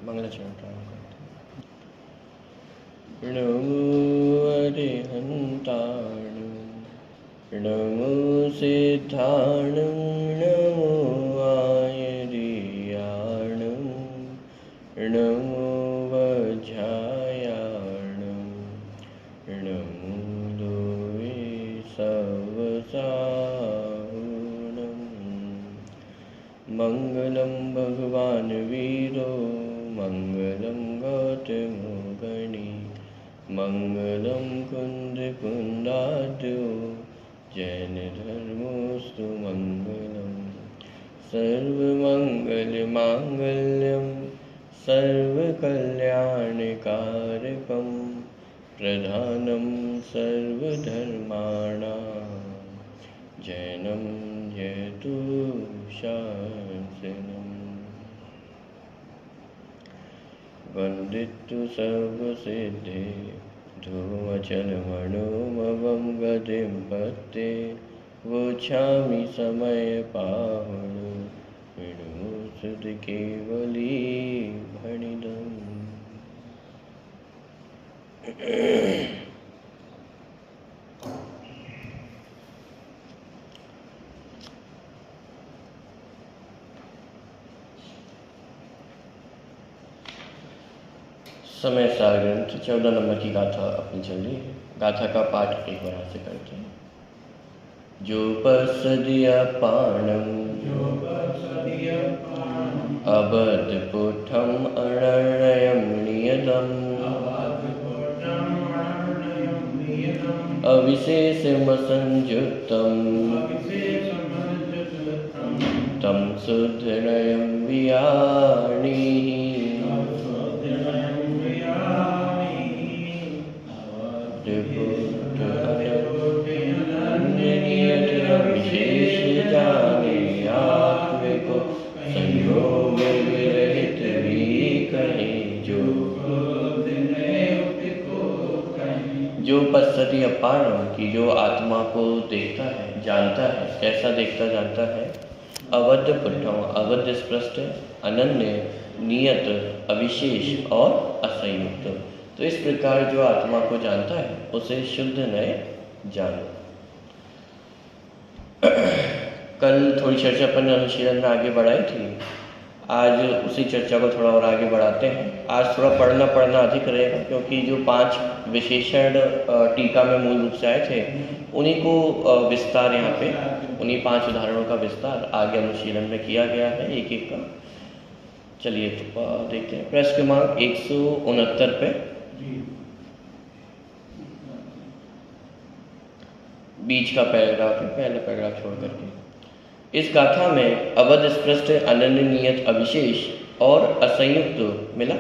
मंगलाचरण प्रारंभ करते हैं। नमो अरिहंताण, नमो सिद्धाण, नमो आयर्याण, नमो वज्रायाण, नमो लोवे सवसाहुणम्। मंगलम भगवान वीरो, मंगलम गौतमो गणी, मंगलम कुंद कुंदाद्यो, जैन धर्मोस्तु मंगलम। सर्वमंगल मांगल्यम सर्वकल्याणकारकम, प्रधानम सर्वधर्माणां, जैनम जयतु शासनम्। वन्दितु सर्वसिद्धे, धूमचलमणोमवं गतिं पत्ते, वोच्छामि समयपावनं, विनुसुतकेवली भणिदम्। समय सार ग्रंथ 14 नंबर की गाथा अपनी चल रही है। गाथा का पाठ एक बार से करते हैं। जो पसदिया पाणम, अबधपुठम अनर्णयम नियतम, अविशेषमसंयुक्तम, तम शुद्धनयम वियाणीः। जो पश्यति अपारम की जो आत्मा को देखता है, जानता है। कैसा देखता जानता है? अवध पुठम, अवध स्पष्ट, अनन्य, नियत, अविशेष और असंयुक्त। तो इस प्रकार जो आत्मा को जानता है उसे शुद्ध नय जानो। कल थोड़ी चर्चा अपन अनुशीलन में आगे बढ़ाई थी। आज उसी चर्चा को थोड़ा और आगे बढ़ाते हैं। आज थोड़ा पढ़ना अधिक रहेगा, क्योंकि जो 5 विशेषण टीका में मूल रूप से आए थे उन्हीं को विस्तार यहाँ पे, उन्हीं 5 उदाहरणों का विस्तार आगे अनुशीलन में किया गया है एक एक का। चलिए तो देखते हैं। प्रश्न क्रमांक 169 पे बीच का पैराग्राफ है, पहला पैराग्राफ छोड़ करके। इस गाथा में अवध स्पष्ट, अनन्य, नियत, अविशेष और असंयुक्त मिला।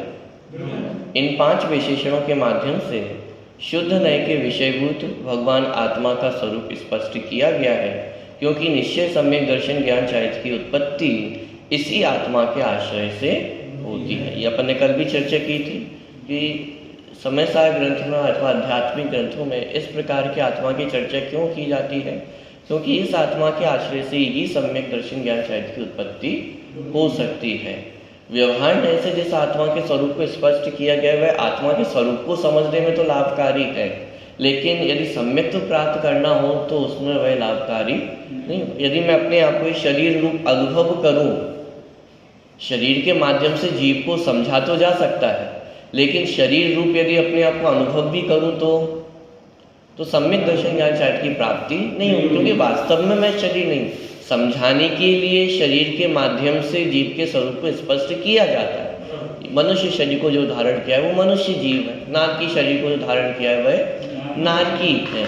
इन 5 विशेषणों के माध्यम से शुद्ध नय के विषयभूत भगवान आत्मा का स्वरूप स्पष्ट किया गया है, क्योंकि निश्चय सम्यक दर्शन ज्ञान चारित्र की उत्पत्ति इसी आत्मा के आश्रय से होती है। ये अपन ने कल भी चर्चा की थी कि समय सार ग्रंथ में अथवा आध्यात्मिक ग्रंथों में इस प्रकार की आत्मा की चर्चा क्यों की जाती है? क्योंकि इस आत्मा के आश्रय से ही सम्यक दर्शन ज्ञान चारित्र की उत्पत्ति हो सकती है। व्यवहार नय से जिस आत्मा के स्वरूप को स्पष्ट किया गया वह आत्मा के स्वरूप को समझने में तो लाभकारी है, लेकिन यदि सम्यक प्राप्त करना हो तो उसमें वह लाभकारी नहीं। यदि मैं अपने आप को शरीर रूप अनुभव करूं, शरीर के माध्यम से जीव को समझा तो जा सकता है, लेकिन शरीर रूप यदि अपने आप को अनुभव भी करूं तो सम्यक दर्शन ज्ञान चारित्र की प्राप्ति नहीं होगी, क्योंकि वास्तव में मैं शरीर नहीं। समझाने के लिए शरीर के माध्यम से जीव के स्वरूप को स्पष्ट किया जाता है। मनुष्य शरीर को जो धारण किया है वो मनुष्य जीव है, नारकी शरीर को जो धारण किया है वह नारकी है।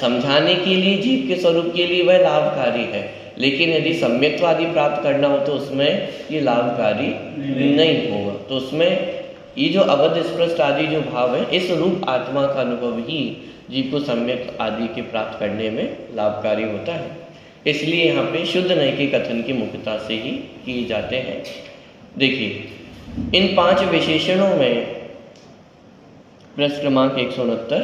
समझाने के लिए जीव के स्वरूप के लिए वह लाभकारी है, लेकिन यदि सम्यक्त्व आदि प्राप्त करना हो तो उसमें ये लाभकारी नहीं होगा। तो उसमें ये जो अवध स्पष्ट आदि जो भाव है, इस रूप आत्मा का अनुभव ही जीव को सम्यक आदि के प्राप्त करने में लाभकारी होता है। इसलिए यहाँ पे शुद्ध नय के कथन की मुख्यता से ही किए जाते हैं। देखिए इन 5 विशेषणों में प्रश्न क्रमांक 169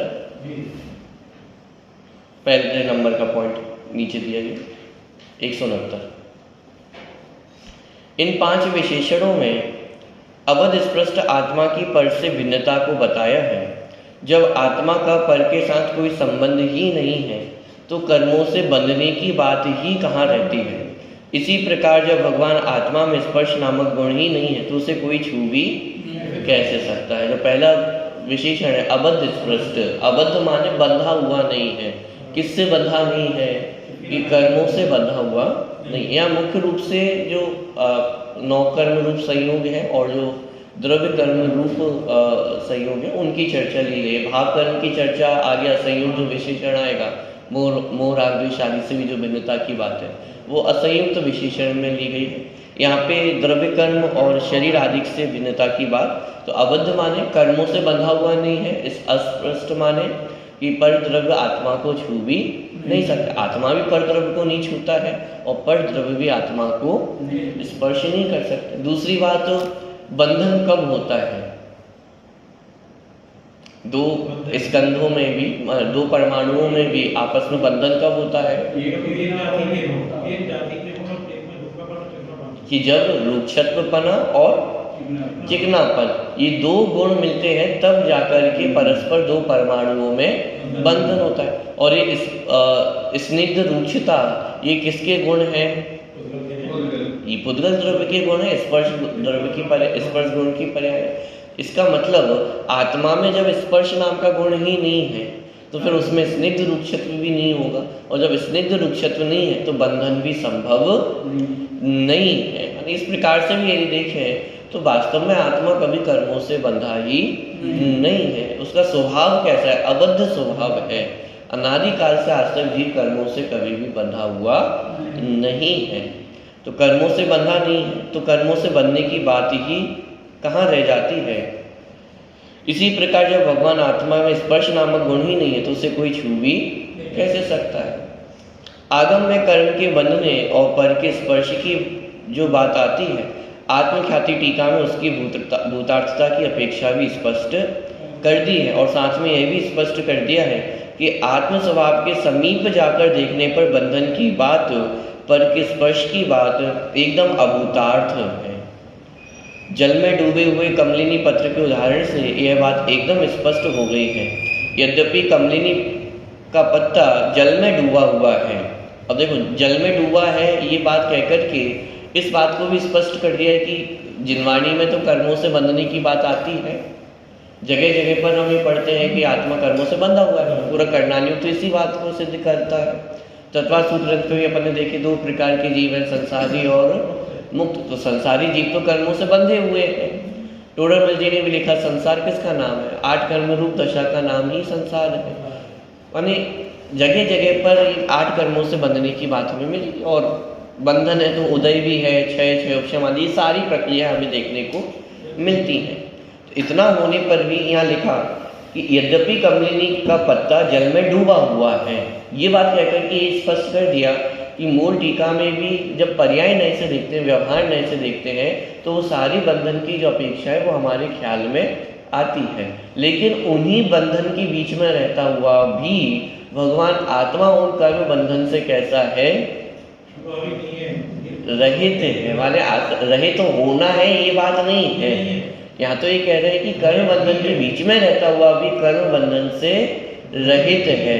पहले नंबर का पॉइंट नीचे दिया गया 169। इन 5 विशेषणों में अवध स्पष्ट आत्मा की पर से भिन्नता को बताया है। जब आत्मा का पर के साथ कोई संबंध ही नहीं है तो कर्मों से बंधने की बात ही कहाँ रहती है। इसी प्रकार जब भगवान आत्मा में स्पर्श नामक गुण ही नहीं है तो उसे कोई छू भी कैसे सकता है। जो पहला विशेषण है अबद्ध स्पृष्ट, अबद्ध माने बंधा हुआ नहीं है। किससे बंधा नहीं है? कि कर्मों से बंधा हुआ नहीं। यहाँ मुख्य रूप से जो नौ कर्म रूप संयोग है और जो द्रव्य कर्म रूप संयोग है उनकी चर्चा ली गई है। भाव कर्म की चर्चा आगे असंयोग जो विशेषण आएगा, मोह राग द्वेष आदि से भी जो भिन्नता की बात है वो असंयुक्त विशेषण में ली गई है। यहाँ पे द्रव्य कर्म और शरीर आदि से भिन्नता की बात। तो अबद्ध माने कर्मों से बंधा हुआ नहीं है। इस अस्पष्ट माने कि पर द्रव्य आत्मा को छू भी नहीं सकता। आत्मा भी पर द्रव्य को नहीं छूता है और पर द्रव्य भी आत्मा को स्पर्श नहीं कर सकते। दूसरी बात, बंधन कब होता है? दो स्कंधों में भी, दो परमाणुओं में भी आपस में बंधन कब होता है? कि जब रूक्षत्वपना और चिकनापन ये दो गुण मिलते हैं तब जाकर के परस्पर दो परमाणुओं में बंधन होता है। और ये स्निग्ध रूक्षता ये किसके गुण हैं? ये पुद्गल द्रव्य के गुण है, स्पर्श द्रव्य की स्पर्श गुण की पर्याय। इसका मतलब आत्मा में जब स्पर्श नाम का गुण ही नहीं है तो फिर उसमें स्निग्ध रूक्षत्व भी नहीं होगा, और जब स्निग्ध रूक्षत्व नहीं है तो बंधन भी संभव नहीं है। इस प्रकार से भी यदि देखें तो वास्तव में आत्मा कभी कर्मों से बंधा ही नहीं है। उसका स्वभाव कैसा है? अबद्ध स्वभाव है। अनादिकाल से आज तक जीव कर्मों से कभी भी बंधा हुआ नहीं है। तो कर्मों से बंधा नहीं है तो कर्मों से बंधने की बात ही कहाँ रह जाती है। इसी प्रकार जब भगवान आत्मा में स्पर्श नामक गुण ही नहीं है तो उसे कोई छू भी कैसे सकता है। आगम में कर्म के बंधने और पर के स्पर्श की जो बात आती है, आत्मख्याति टीका में उसकी भूतार्थता की अपेक्षा भी स्पष्ट कर दी है। और साथ में यह भी स्पष्ट कर दिया है कि आत्म स्वभाव के समीप जाकर देखने पर बंधन की बात, पर के स्पर्श की बात एकदम अभूतार्थ है। जल में डूबे हुए कमलिनी पत्र के उदाहरण से यह बात एकदम स्पष्ट हो गई है। यद्यपि कमलिनी का पत्ता जल में डूबा हुआ है, अब देखो जल में डूबा है ये बात कहकर के इस बात को भी स्पष्ट कर दिया है कि जिनवाणी में तो कर्मों से बंधने की बात आती है। जगह जगह पर हम ये पढ़ते हैं कि आत्मा कर्मों से बंधा हुआ है। पूरा करणानियुक्त तो इसी बात को सिद्ध करता है। तत्वा सूत्र में अपन ने देखे दो प्रकार के जीव हैं, संसारी और मुक्त। तो संसारी जीव तो कर्मों से बंधे हुए हैं। टोडरमल जी ने भी लिखा संसार किसका नाम है? 8 कर्म रूप दशा का नाम ही संसार है। यानी जगह जगह पर 8 कर्मों से बंधने की बात हमें मिली। और बंधन है तो उदय भी है, क्षय उपशम आदि सारी प्रक्रिया हमें देखने को मिलती हैं। तो इतना होने पर भी यहाँ लिखा कि यद्यपि कमलिनी का पत्ता जल में डूबा हुआ है, ये बात कहकर के स्पष्ट कर दिया कि मूल टीका में भी जब पर्याय नए से देखते हैं, व्यवहार नए से देखते हैं तो वो सारी बंधन की जो अपेक्षा है वो हमारे ख्याल में आती है। लेकिन उन्हीं बंधन के बीच में रहता हुआ भी भगवान आत्मा उन कर्म बंधन से कैसा है? रहित है। माने रहित तो होना है ये बात नहीं है। यहाँ तो ये कह रहे हैं कि कर्म बंधन के बीच में रहता हुआ भी कर्म बंधन से रहित है।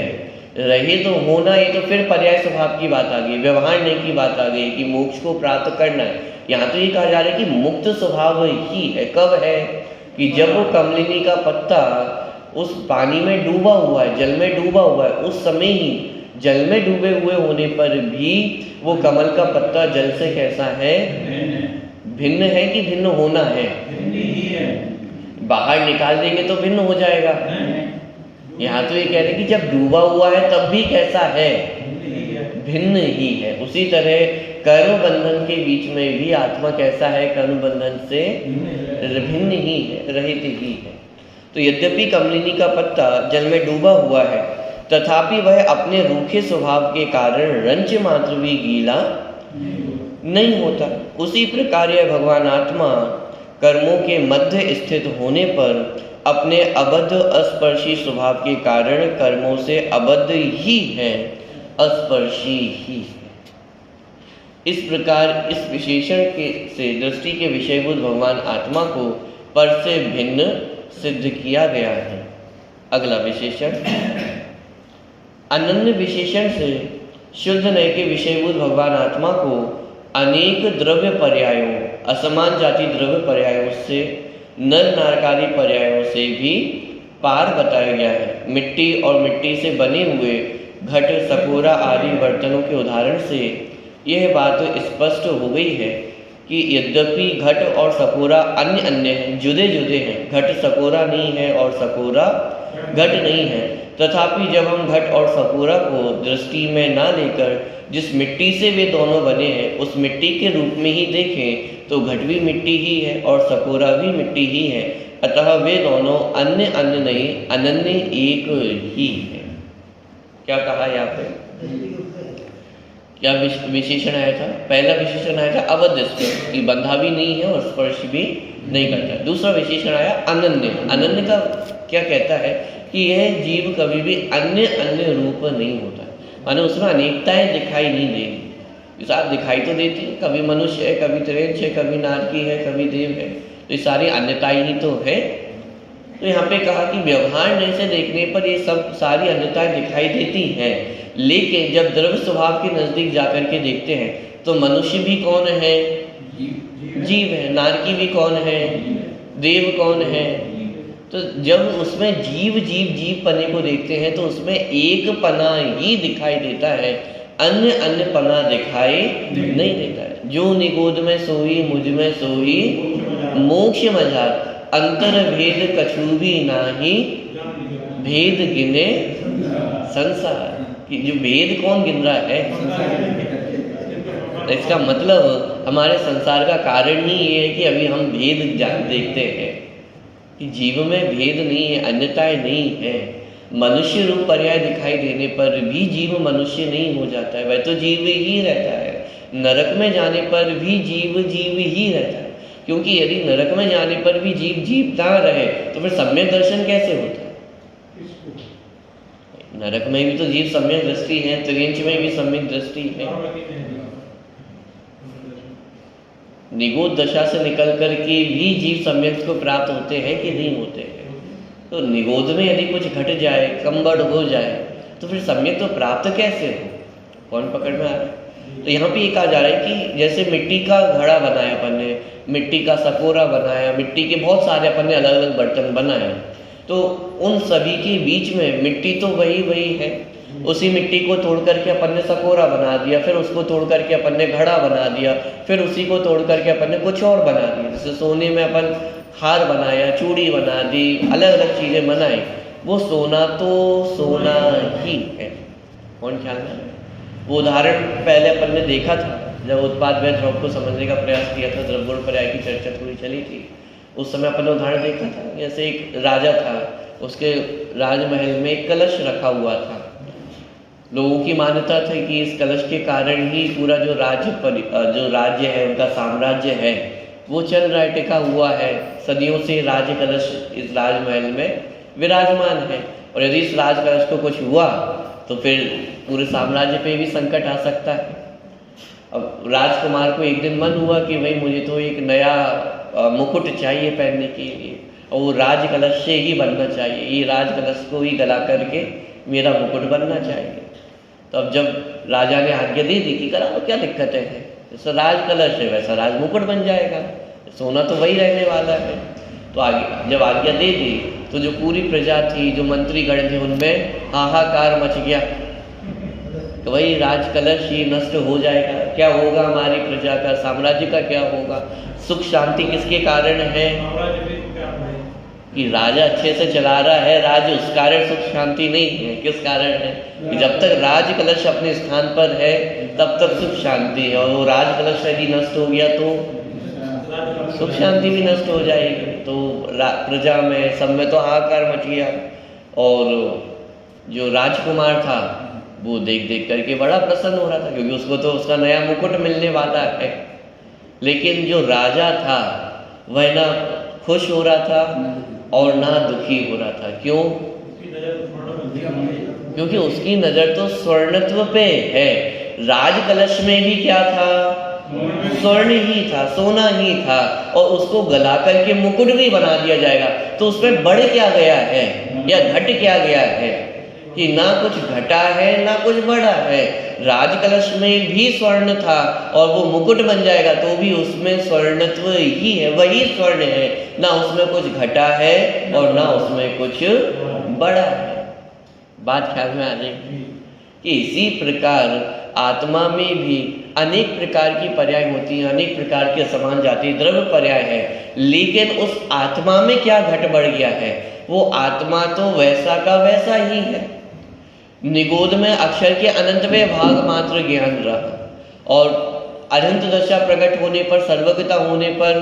रहित तो होना ये तो फिर पर्याय स्वभाव की बात आ गई, व्यवहार नहीं की बात आ गई कि मोक्ष को प्राप्त करना है। यहाँ तो ये कहा जा रहा है कि मुक्त स्वभाव ही है। कब है? कि जब वो कमलिनी का पत्ता उस पानी में डूबा हुआ है, जल में डूबा हुआ है, उस समय ही जल में डूबे हुए होने पर भी वो कमल का पत्ता जल से कैसा है? भिन्न है कि भिन्न होना है? बाहर निकाल देंगे तो भिन्न हो जाएगा। यहाँ तो ये कह रहे हैं कि जब डूबा हुआ है तब भी कैसा है? भिन्न ही है। उसी तरह कर्म बंधन के बीच में भी आत्मा कैसा है? कर्म बंधन से भिन्न ही है, रहित ही है। तो यद्यपि कमलिनी का पत्ता जल में डूबा हुआ है तथापि वह अपने रूखे स्वभाव के कारण रंच मात्र भी गीला नहीं होता। उसी प्रकार यह भगवान आत्मा कर्मों के मध्य स्थित होने पर अपने अबद्ध अस्पर्शी स्वभाव के कारण कर्मों से अबद्ध ही है, अस्पर्शी ही है। इस प्रकार इस विशेषण से दृष्टि के विषयभूत भगवान आत्मा को पर से भिन्न सिद्ध किया गया है। अगला विशेषण, अनन्य विशेषण से शुद्ध नय के विषयभूत भगवान आत्मा को अनेक द्रव्य पर्यायों, असमान जाति द्रव्य पर्यायों से, नर नारकादि पर्यायों से भी पार बताया गया है। मिट्टी और मिट्टी से बने हुए घट, सकोरा आदि बर्तनों के उदाहरण से यह बात स्पष्ट हो गई है कि यद्यपि घट और सकोरा अन्य अन्य हैं, जुदे जुदे हैं, घट सकोरा नहीं है और सकोरा घट नहीं है, तथापि जब हम घट और सकोरा को दृष्टि में ना लेकर जिस मिट्टी से वे दोनों बने हैं उस मिट्टी के रूप में ही देखें तो घट भी मिट्टी ही है और सकोरा भी मिट्टी ही है, अतः वे दोनों अन्य अन्य नहीं, अनन्य एक ही है। क्या कहा यहाँ पे? क्या विशेषण आया था? पहला विशेषण आया था अवध स्पर्श, कि बंधा भी नहीं है और स्पर्श भी नहीं करता है। दूसरा विशेषण आया अनन्य। अनन्य का क्या कहता है कि यह जीव कभी भी अन्य अन्य रूप नहीं होता, माने उसमें अनेकताएं दिखाई नहीं देगी। आप दिखाई तो देती है, कभी मनुष्य है, कभी त्रियंच है, कभी नारकी है, कभी देव है, तो ये सारी अन्यताएं ही तो है। तो यहाँ पे कहा कि व्यवहार नय से देखने पर ये सब सारी अन्यताएं दिखाई देती हैं, लेकिन जब द्रव्य स्वभाव के नजदीक जाकर के देखते हैं तो मनुष्य भी कौन है? जीव है। नारकी भी कौन है? देव कौन है? तो जब उसमें जीव जीव जीव पने को देखते हैं तो उसमें एक पना ही दिखाई देता है, अन्य अन्य पना दिखाई नहीं देता है। जो निगोद में सोई मुझ में सोई मोक्ष मझार, अंतर भेद कछु भी नाही, भेद गिने संसार। कि जो भेद कौन गिन रहा है? इसका मतलब हमारे संसार का कारण ही ये है कि अभी हम भेद देखते हैं कि जीव में भेद नहीं है, अन्यताएं नहीं है। मनुष्य रूप पर्याय दिखाई देने पर भी जीव मनुष्य नहीं हो जाता है, वह तो जीव ही रहता है। नरक में जाने पर भी जीव जीव ही रहता है, क्योंकि यदि नरक में जाने पर भी जीव जीव ना रहे तो फिर सम्यक दर्शन कैसे होता है? नरक में भी तो जीव सम्यक दृष्टि है, त्रियंच में भी सम्यक दृष्टि है। निगोद दशा से निकल कर के भी जीव सम्यक को प्राप्त होते हैं कि नहीं होते हैं? तो निगोद में यदि कुछ घट जाए, कमबड़ हो जाए, तो फिर सम्यक तो प्राप्त कैसे हो? कौन पकड़ में आ रहा है? तो यहाँ पे ये कहा जा रहा है कि जैसे मिट्टी का घड़ा बनाया अपन ने, मिट्टी का सकोरा बनाया, मिट्टी के बहुत सारे अपन ने अलग अलग बर्तन बनाए, तो उन सभी के बीच में मिट्टी तो वही वही है। उसी मिट्टी को तोड़ करके अपन ने सकोरा बना दिया, फिर उसको तोड़ करके अपन ने घड़ा बना दिया, फिर उसी को तोड़ करके अपन ने कुछ और बना दिया। जैसे सोने में अपन हार बनाया, चूड़ी बना दी, अलग अलग चीज़ें बनाई, वो सोना तो सोना ही है। कौन ख्याल में? वो उदाहरण पहले अपन ने देखा था जब उत्पाद वैध ध्रुव को समझने का प्रयास किया था, द्रव्यगुण पर्याय की चर्चा थोड़ी चली थी, उस समय अपन ने उदाहरण देखा था। जैसे एक राजा था, उसके राजमहल में एक कलश रखा हुआ था। लोगों की मान्यता थी कि इस कलश के कारण ही पूरा जो राज्य है, उनका साम्राज्य है, वो चल रहा है, टिका हुआ है। सदियों से राज्य कलश इस राजमहल में विराजमान है, और यदि इस राज कलश को कुछ हुआ तो फिर पूरे साम्राज्य पे भी संकट आ सकता है। अब राजकुमार को एक दिन मन हुआ कि भाई मुझे तो एक नया मुकुट चाहिए पहनने के लिए, और वो राज कलश से ही बनना चाहिए, ये राज कलश को ही गला करके मेरा मुकुट बनना चाहिए। तो अब जब राजा ने आज्ञा दे दी कि करा, तो क्या दिक्कत है? जैसा राज कलश है वैसा राज मुकुट बन जाएगा, सोना तो वही रहने वाला है। तो आगे जब आज्ञा दे दी तो जो पूरी प्रजा थी, जो मंत्रीगण थे, उनमें हाहाकार मच गया तो वही राज कलश ही नष्ट हो जाएगा। क्या होगा हमारी प्रजा का, साम्राज्य का क्या होगा? सुख शांति किसके कारण है? कि राजा अच्छे से चला रहा है राज्य, उस कारण सुख शांति नहीं है। किस कारण है? कि जब तक राज कलश अपने स्थान पर है तब तक सुख शांति है, और वो राज कलश यदि नष्ट हो गया तो सुख शांति भी नष्ट हो जाएगी। तो प्रजा में सब में तो हाहाकार मच गया, और जो राजकुमार था वो देख देख करके बड़ा प्रसन्न हो रहा था, क्योंकि उसको तो उसका नया मुकुट मिलने वाला है। लेकिन जो राजा था वह ना खुश हो रहा था और ना दुखी हो रहा था। क्यों? क्योंकि उसकी नज़र तो स्वर्णत्व पे है, राज कलश में भी क्या था? स्वर्ण ही था, सोना ही था, और उसको गला करके मुकुट भी बना दिया जाएगा। तो उसमें बढ़ क्या गया है या घट क्या गया है? कि ना कुछ घटा है ना कुछ बढ़ा है। राज कलश में भी स्वर्ण था और वो मुकुट बन जाएगा तो भी उसमें स्वर्णत्व ही है, वही स्वर्ण है, ना उसमें कुछ घटा है और ना उसमें कुछ बढ़ा है। बात ख्याल में आ जाएगी कि इसी प्रकार आत्मा में भी अनेक प्रकार की पर्याय होती हैं, अनेक प्रकार के समान जाति द्रव्य पर्याय है, लेकिन उस आत्मा में क्या घट बढ़ गया है? वो आत्मा तो वैसा का वैसा ही है। निगोद में अक्षर के अनंतवें भाग मात्र ज्ञान रहा और अनंत दशा प्रकट होने पर, सर्वज्ञता होने पर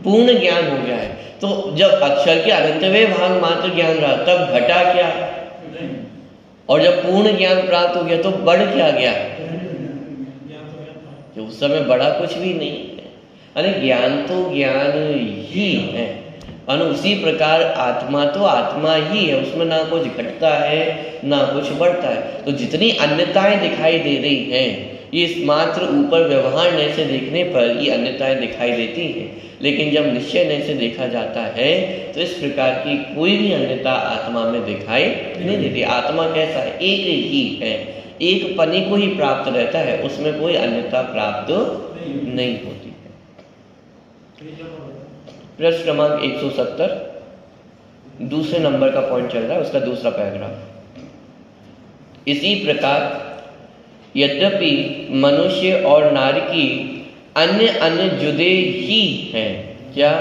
पूर्ण ज्ञान हो गया है। तो जब अक्षर के अनंतवें भाग मात्र ज्ञान रहा तब घटा क्या? और जब पूर्ण ज्ञान प्राप्त हो गया तो बढ़ क्या गया? कि उस समय बड़ा कुछ भी नहीं है, अरे ज्ञान तो ज्ञान ही है। और उसी प्रकार आत्मा तो आत्मा ही है, उसमें ना कुछ घटता है ना कुछ बढ़ता है। तो जितनी अन्यताएं दिखाई दे रही हैं, ये मात्र ऊपर व्यवहार नय से देखने पर ये अन्यताएं दिखाई देती हैं, लेकिन जब निश्चय नय से देखा जाता है तो इस प्रकार की कोई भी अन्यता आत्मा में दिखाई नहीं देती। आत्मा कैसा है? एक ही है, एक पने को ही प्राप्त रहता है, उसमें कोई अन्यता प्राप्त नहीं होती है। प्रश्न क्रमांक 170 दूसरे नंबर का पॉइंट चल रहा है, उसका दूसरा पैराग्राफ। इसी प्रकार यद्यपि मनुष्य और नारकी अन्य अन्य जुदे ही हैं। क्या?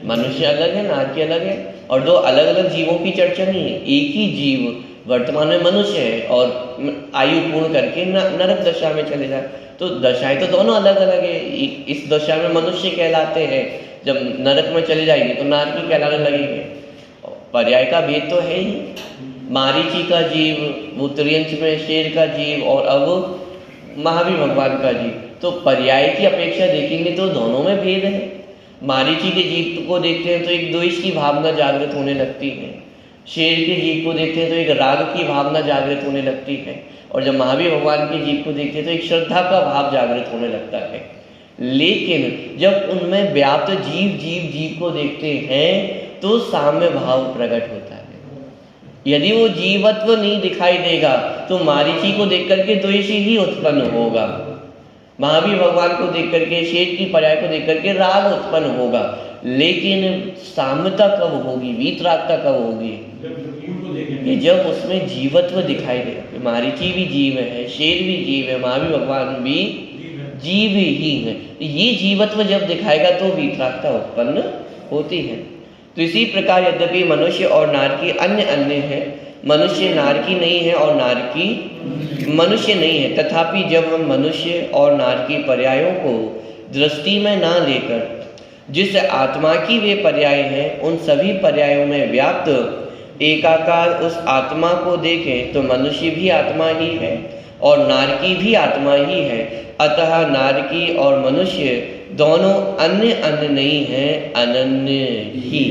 मनुष्य अलग है, नारकी अलग है, और दो अलग अलग जीवों की चर्चा नहीं है। एक ही जीव वर्तमान में मनुष्य है और आयु पूर्ण करके नरक दशा में चले जाए, तो दशाएं तो दोनों अलग अलग है। इस दशा में मनुष्य कहलाते हैं, जब नरक में चले जाएंगे तो नारकी कहलाने लगेंगे। पर्याय का भेद तो है ही। मारीची का जीव, वो त्रियंच में शेर का जीव, और अब महावीर भगवान का जीव। तो पर्याय की अपेक्षा देखेंगे तो दोनों में भेद है। मारीची के जीव को देखते हैं तो एक द्वेष की भावना जागृत होने लगती है, शेर के जीव को देखते हैं तो एक राग की भावना जागृत होने लगती है, और जब महावीर भगवान के जीव को देखते हैं तो एक श्रद्धा का भाव जागृत होने लगता है। लेकिन जब उनमें व्याप्त जीव जीव जीव को देखते हैं तो साम्य भाव प्रकट होता है। यदि वो जीवत्व नहीं दिखाई देगा तो मारीची को देख करके द्वेष ही उत्पन्न होगा, महावीर भगवान को देख करके, शेर की पर्याय को देख करके राग उत्पन्न होगा। लेकिन साम्यता कब होगी, वीतरागता कब होगी? कि जब उसमें जीवत्व दिखाई देगा। मारीची भी जीव है, शेर भी जीव है, महावीर भगवान भी जीव ही है। ये जीवत्व जब दिखाएगा तो वीतरागता उत्पन्न होती है। तो इसी प्रकार यद्यपि मनुष्य और नारकी अन्य अन्य है, मनुष्य नारकी नहीं है और नारकी मनुष्य नहीं है, तथापि जब हम मनुष्य और नारकी पर्यायों को दृष्टि में ना लेकर जिस आत्मा की वे पर्याय हैं उन सभी पर्यायों में व्याप्त एकाकार उस आत्मा को देखें तो मनुष्य भी आत्मा ही है और नारकी भी आत्मा ही है। अतः नारकी और मनुष्य दोनों अन्य अन्य नहीं है, अनन्य ही।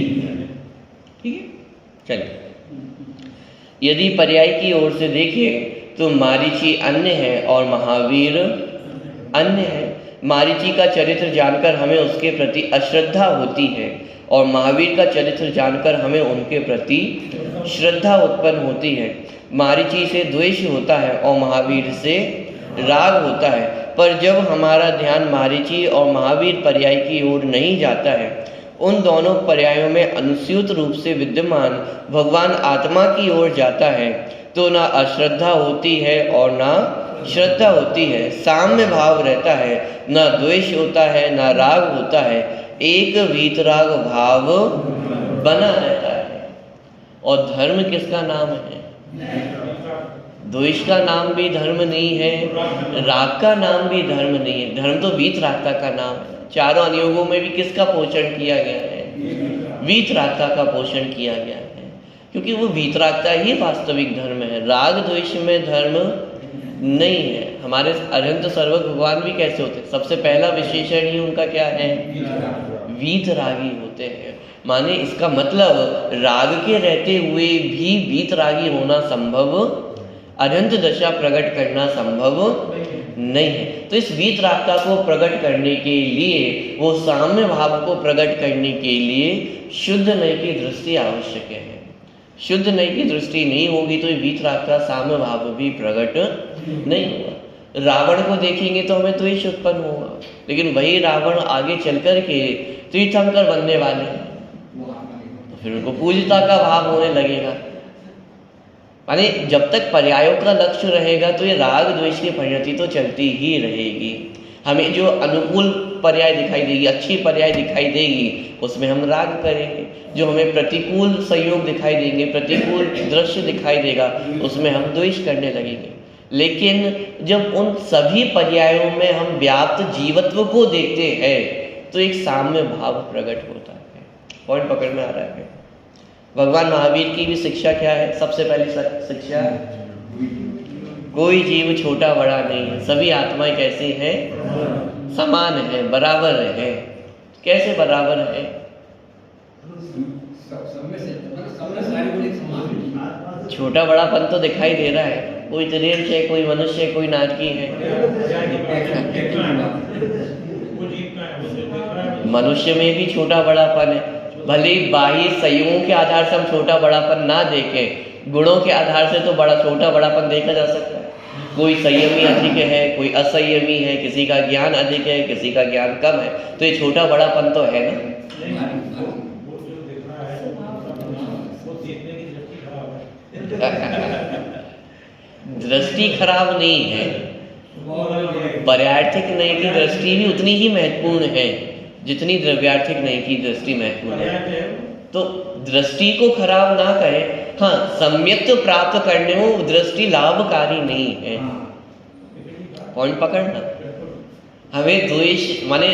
ठीक है, चलिए। यदि पर्याय की ओर से देखें तो मारीची अन्य है और महावीर अन्य है। मारीची का चरित्र जानकर हमें उसके प्रति अश्रद्धा होती है और महावीर का चरित्र जानकर हमें उनके प्रति श्रद्धा उत्पन्न होती है। मारीची से द्वेष होता है और महावीर से राग होता है। पर जब हमारा ध्यान मारीची और महावीर पर्याय की ओर नहीं जाता है, उन दोनों पर्यायों में अनुस्यूत रूप से विद्यमान भगवान आत्मा की ओर जाता है, तो ना अश्रद्धा होती है और ना श्रद्धा होती है। साम्य भाव रहता है, ना द्वेष होता है ना राग होता है, एक वीतराग भाव बना रहता है। और धर्म किसका नाम है? द्वेष का नाम भी धर्म नहीं है, राग का नाम भी धर्म नहीं है। धर्म तो वीतरागता का नाम है। चारों अनुयोगों में भी किसका पोषण किया गया है? वीतरागता का पोषण किया गया है, क्योंकि वो वीतरागता ही वास्तविक धर्म है। राग द्वेष में धर्म नहीं है। हमारे अनंत सर्वज्ञ भगवान भी कैसे होते हैं? सबसे पहला विशेषण ही उनका क्या है? वीतरागी होते हैं। माने इसका मतलब राग के रहते हुए भी वीतरागी होना संभव अनंत दशा प्रकट करना संभव नहीं है। तो इस वीतरागता को प्रकट करने के लिए, वो साम्य भाव को प्रकट करने के लिए शुद्ध नय की दृष्टि आवश्यक है। शुद्ध नय की दृष्टि नहीं होगी तो ये वीतरागता साम्य भाव भी प्रकट नहीं होगा। रावण को देखेंगे तो हमें द्वेष उत्पन्न होगा, लेकिन वही रावण आगे चल कर के तीर्थंकर बनने वाले हैं, तो फिर उनको पूज्यता का भाव होने लगेगा। माने जब तक पर्यायों का लक्ष्य रहेगा तो ये राग द्वेष की परिणति तो चलती ही रहेगी। हमें जो अनुकूल पर्याय दिखाई देगी, अच्छी पर्याय दिखाई देगी, उसमें हम राग करेंगे। जो हमें प्रतिकूल संयोग दिखाई देंगे, प्रतिकूल दृश्य दिखाई देगा, उसमें हम द्वेष करने लगेंगे। लेकिन जब उन सभी पर्यायों में हम व्याप्त जीवत्व को देखते हैं तो एक साम्य भाव प्रकट होता है। पॉइंट पकड़ में आ रहा है। भगवान महावीर की भी शिक्षा क्या है? सबसे पहली शिक्षा, कोई जीव छोटा बड़ा नहीं है, सभी आत्माएं कैसी हैं? समान है, बराबर है। कैसे बराबर है? छोटा बड़ापन तो दिखाई दे रहा है, कोई त्रियंश है, कोई मनुष्य है, कोई नाटकी है। मनुष्य में भी छोटा बड़ापन है, भले बाह्य संयोगों के आधार से हम छोटा बड़ापन ना देखें, गुणों के आधार से तो बड़ा छोटा बड़ापन देखा जा सकता है। कोई संयमी अधिक है, कोई असंयमी है, किसी का ज्ञान अधिक है, किसी का ज्ञान कम है, तो ये छोटा बड़ापन तो है ना। दृष्टि खराब नहीं है, पर्यार्थिक नय की दृष्टि भी उतनी ही महत्वपूर्ण है जितनी द्रव्यार्थिक नय की दृष्टि महत्वपूर्ण है। तो दृष्टि को खराब ना करें, हाँ, सम्यक प्राप्त करने में दृष्टि लाभकारी नहीं है। पॉइंट पकड़ना। हमें द्वेष माने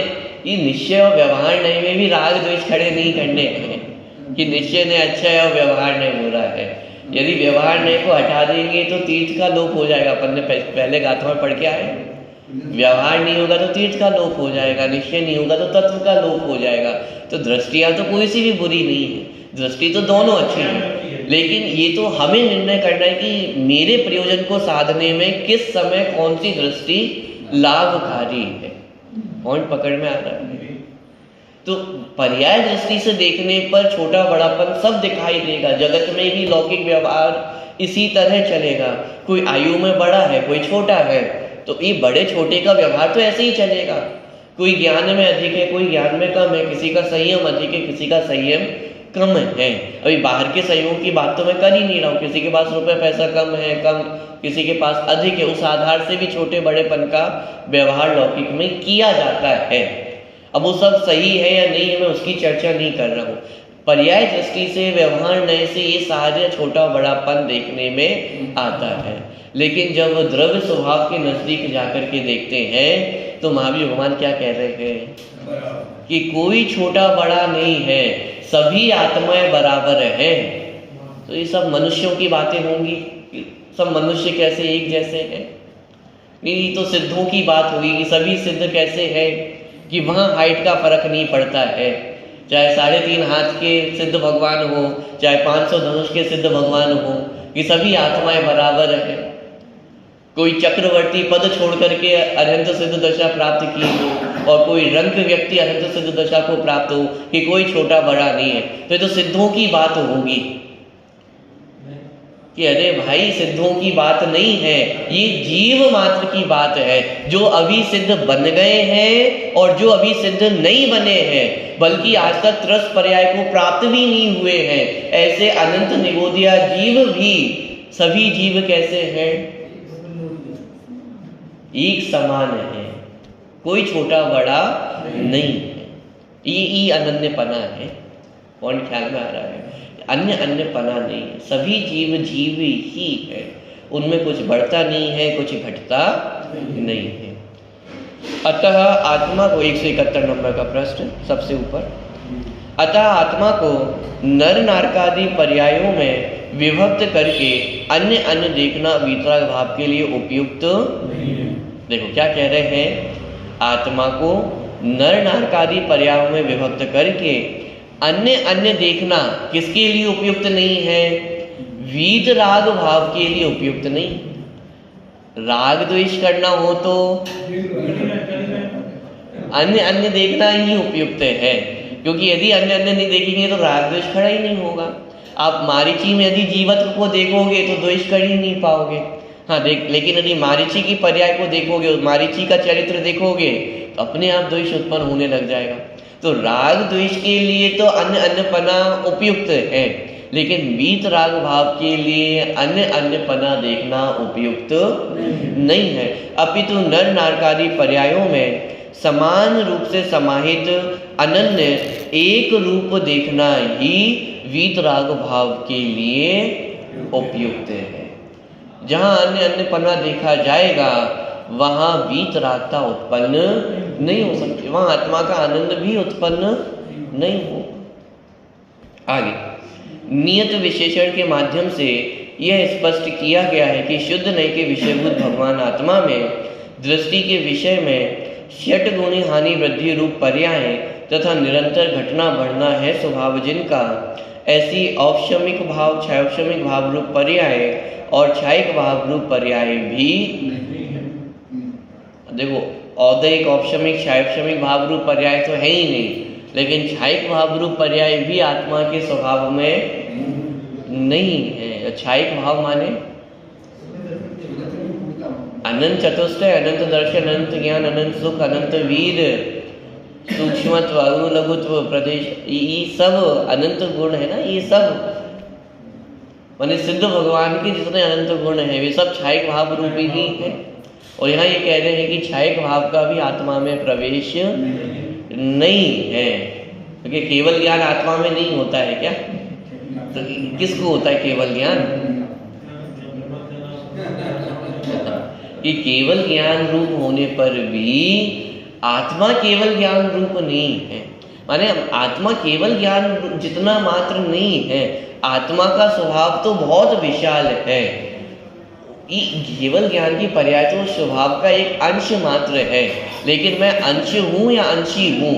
ये निश्चय और व्यवहार नय में भी राग द्वेष खड़े नहीं करने हैं कि निश्चय ने अच्छा है और व्यवहार नय बुरा है। यदि व्यवहार नय को हटा देंगे तो तीर्थ का लोप हो जाएगा। अपन ने पहले गाथा में पढ़ के आए, व्यवहार नहीं होगा तो तीर्थ का लोप हो जाएगा, निश्चय नहीं होगा तो तत्व का लोप हो जाएगा। तो दृष्टियां तो कोई सी भी बुरी नहीं है, दृष्टि तो दोनों अच्छी है, लेकिन ये तो हमें निर्णय करना है कि मेरे प्रयोजन को साधने में किस समय कौन सी दृष्टि लाभकारी है। पॉइंट पकड़ में आ रहा है। तो पर्याय दृष्टि से देखने पर छोटा बड़ापन सब दिखाई देगा। जगत में भी लौकिक व्यवहार इसी तरह चलेगा। कोई आयु में बड़ा है, कोई छोटा है, तो ये बड़े छोटे का व्यवहार तो ऐसे ही चलेगा। कोई ज्ञान में अधिक है, कोई ज्ञान में कम है, किसी का संयम अधिक है, किसी का संयम कम है। अभी बाहर के संयोग की बात तो मैं कर ही नहीं रहा हूँ। किसी के पास रुपए पैसा कम है, कम, किसी के पास अधिक है, उस आधार से भी छोटे बड़ेपन का व्यवहार लौकिक में किया जाता है। अब वो सब सही है या नहीं है, मैं उसकी चर्चा नहीं कर रहा हूँ। पर्याय दृष्टि से, व्यवहार नय से ये सारे छोटा बड़ापन देखने में आता है। लेकिन जब द्रव्य स्वभाव के नजदीक जाकर के देखते हैं तो महावीर भगवान क्या कह रहे हैं कि कोई छोटा बड़ा नहीं है, सभी आत्माएं बराबर हैं। तो ये सब मनुष्यों की बातें होंगी, सब मनुष्य कैसे एक जैसे हैं? ये तो सिद्धों की बात होगी कि सभी सिद्ध कैसे हैं, कि वहाँ हाइट का फर्क नहीं पड़ता है। चाहे 3.5 हाथ के सिद्ध भगवान हो, चाहे 500 धनुष के सिद्ध भगवान हो, कि सभी आत्माएं बराबर हैं। कोई चक्रवर्ती पद छोड़ करके अनंत सिद्ध दशा प्राप्त की हो और कोई रंक व्यक्ति अनंत सिद्ध दशा को प्राप्त हो, कि कोई छोटा बड़ा नहीं है। तो ये तो सिद्धों की बात होगी कि अरे भाई सिद्धों की बात नहीं है, ये जीव मात्र की बात है, जो अभी सिद्ध बन गए हैं और जो अभी सिद्ध नहीं बने हैं, बल्कि आज तक त्रस पर्याय को प्राप्त भी नहीं हुए हैं। ऐसे अनंत निगोदिया जीव भी, सभी जीव कैसे हैं? एक समान है, कोई छोटा बड़ा नहीं है। ये अनन्यपना है। पॉइंट ख्याल में आ रहा है? अन्यपना नहीं है, सभी जीव जीव ही है, उनमें कुछ बढ़ता नहीं है, कुछ घटता नहीं है। अतः आत्मा को 171 नंबर का प्रश्न सबसे ऊपर, अतः आत्मा को नर नारकादि पर्यायों में विभक्त करके अन्य अन्य देखना वीतराग भाव के लिए उपयुक्त नहीं है। देखो क्या कह रहे हैं, आत्मा को नर नारकादि पर्यायों में विभक्त करके अन्य अन्य देखना किसके लिए उपयुक्त नहीं है? वीतराग भाव के लिए उपयुक्त नहीं। राग द्वेष करना हो तो अन्य अन्य देखना ही उपयुक्त है, क्योंकि यदि अन्य अन्य नहीं देखेंगे तो राग द्वेष खड़ा ही नहीं होगा। आप मारीची में यदि जीवत्व को देखोगे तो द्वेष कर ही नहीं पाओगे। हाँ लेकिन यदि मारीची की पर्याय को देखोगे, मारीची का चरित्र देखोगे तो अपने आप द्वेष उत्पन्न होने लग जाएगा। तो राग द्वेष के लिए तो अन्य अन्यपना उपयुक्त है, लेकिन वीत राग भाव के लिए अन्य अन्यपना देखना उपयुक्त नहीं है। अपितु नर नारकारी पर्यायों में समान रूप से समाहित अनन्य एक रूप देखना ही वीत राग भाव के लिए उपयुक्त है। जहाँ अन्य अन्यपना देखा जाएगा वहाँ वीत रागता उत्पन्न नहीं हो सकती, वहाँ आत्मा का आनंद भी उत्पन्न नहीं हो। आगे नियत विशेषण के माध्यम से यह स्पष्ट किया गया है कि शुद्ध नय के विषयभूत भगवान आत्मा में दृष्टि के विषय में षट गुणी हानि वृद्धि रूप पर्याय तथा निरंतर घटना बढ़ना है स्वभाव जिनका, ऐसी औपशमिक भाव छायोपशमिक भाव रूप पर्याय और छायिक भाव रूप पर्याय भी देखो, औदयिक औपशमिक छायोपशमिक भाव रूप पर्याय तो है ही नहीं, लेकिन छायिक भाव रूप पर्याय भी आत्मा के स्वभाव में नहीं है। छायिक भाव माने अनंत चतुष्टय, अनंत दर्शन, अनंत ज्ञान, अनंत सुख, अनंत वीर, सूक्ष्मत्व, अणु लघुत्व, प्रदेश, ये सब अनंत गुण है ना। ये सब माने सिद्ध भगवान के जितने अनंत गुण हैं वे सब छायिक भाव रूपी ही है। और यहाँ ये कह रहे हैं कि छायिक भाव का भी आत्मा में प्रवेश नहीं है, क्योंकि केवल ज्ञान आत्मा में नहीं होता है क्या? तो किसको होता है केवल ज्ञान? कि केवल ज्ञान रूप होने पर भी आत्मा केवल ज्ञान रूप नहीं है। माने आत्मा केवल ज्ञान जितना मात्र नहीं है, आत्मा का स्वभाव तो बहुत विशाल है। केवल ज्ञान की पर्याय तो स्वभाव का एक अंश मात्र है, लेकिन मैं अंश हूं या अंशी हूं?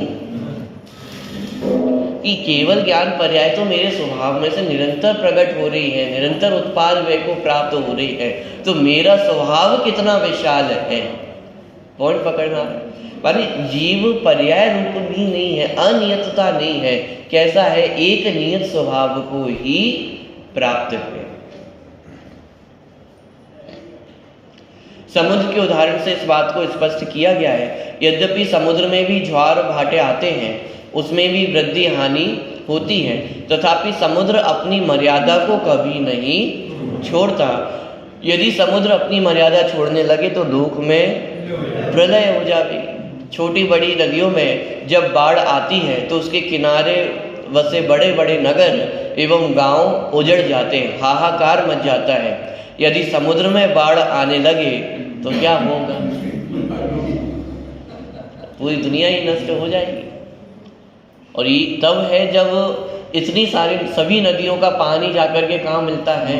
कि केवल ज्ञान पर्याय तो मेरे स्वभाव में से निरंतर प्रकट हो रही है, निरंतर उत्पाद व्यय को प्राप्त हो रही है, तो मेरा स्वभाव कितना विशाल है। पॉइंट पकड़ना है। माने जीव पर्याय रूप भी नहीं है, अनियतता नहीं है। कैसा है? एक नियत स्वभाव को ही प्राप्त है। समुद्र के उदाहरण से इस बात को स्पष्ट किया गया है। यद्यपि समुद्र में भी ज्वार भाटे आते हैं, उसमें भी वृद्धि हानि होती है, तथापि समुद्र अपनी मर्यादा को कभी नहीं छोड़ता। यदि समुद्र अपनी मर्यादा छोड़ने लगे तो दुख में प्रलय हो जाएगी। छोटी बड़ी नदियों में जब बाढ़ आती है तो उसके किनारे बसे बड़े बड़े नगर एवं गांव उजड़ जाते हैं, हाहाकार मच जाता है। यदि समुद्र में बाढ़ आने लगे तो क्या होगा? पूरी दुनिया ही नष्ट हो जाएगी। और ये तब है जब इतनी सारी सभी नदियों का पानी जाकर के कहाँ मिलता है?